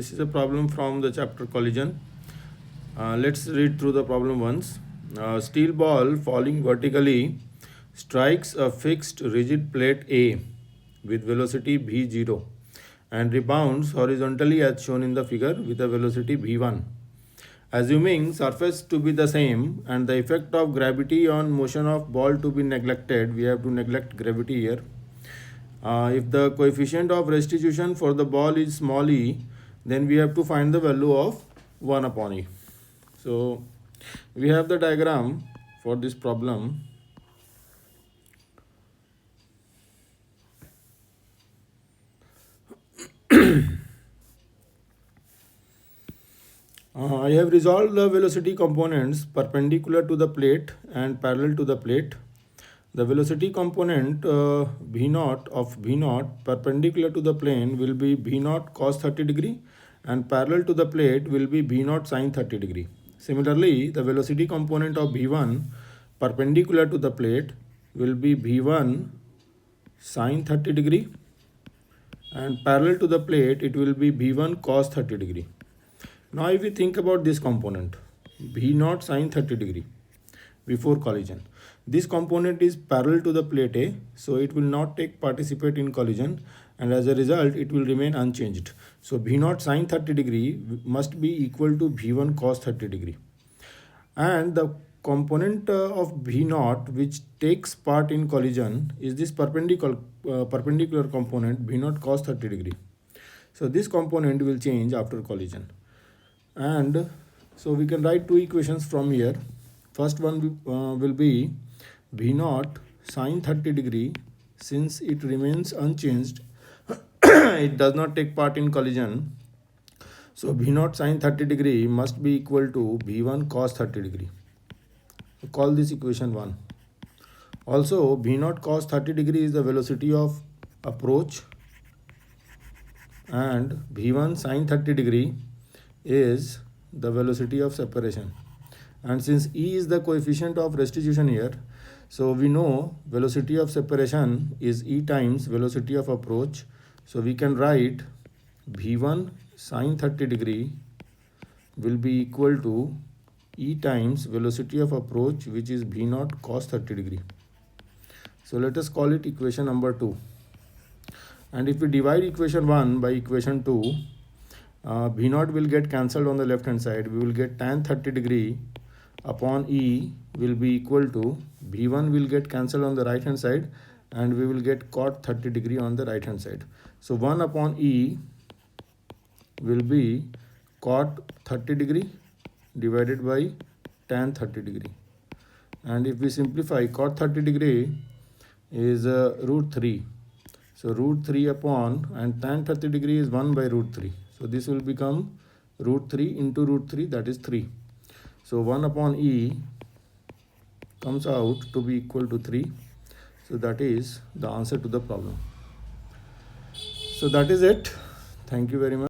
This is a problem from the chapter collision. Let's read through the problem once. Steel ball falling vertically strikes a fixed rigid plate A with velocity v0 and rebounds horizontally as shown in the figure with a velocity v1. Assuming surface to be the same and the effect of gravity on motion of ball to be neglected, we have to neglect gravity here. If the coefficient of restitution for the ball is small e, then we have to find the value of 1 upon e. So we have the diagram for this problem. I have resolved the velocity components perpendicular to the plate and parallel to the plate. The velocity component v0 of v0 perpendicular to the plane will be v0 cos 30 degree and parallel to the plate will be v0 sin 30 degree. Similarly, the velocity component of v1 perpendicular to the plate will be v1 sin 30 degree and parallel to the plate it will be v1 cos 30 degree. Now if we think about this component v0 sin 30 degree before collision, this component is parallel to the plate A, so it will not participate in collision, and as a result it will remain unchanged. So v0 sin 30 degree must be equal to v1 cos 30 degree, and the component of v0 which takes part in collision is this perpendicular component v0 cos 30 degree. So this component will change after collision, and so we can write two equations from here. First one will be v0 sin 30 degree, since it remains unchanged it does not take part in collision, so v0 sin 30 degree must be equal to v1 cos 30 degree. Call this equation 1. Also v0 cos 30 degree is the velocity of approach and v1 sin 30 degree is the velocity of separation. And since E is the coefficient of restitution here, so we know velocity of separation is E times velocity of approach. So we can write v1 sin 30 degree will be equal to E times velocity of approach, which is v0 cos 30 degree. So let us call it equation number 2. And if we divide equation 1 by equation 2, v0 will get cancelled on the left hand side. We will get tan 30 degree upon E will be equal to v1 will get cancelled on the right hand side, and we will get cot 30 degree on the right hand side. So 1 upon E will be cot 30 degree divided by tan 30 degree. And if we simplify, cot 30 degree is root 3. So root 3 upon, and tan 30 degree is 1 by root 3. So this will become root 3 into root 3, that is 3. So 1 upon E comes out to be equal to 3. So that is the answer to the problem. So that is it. Thank you very much.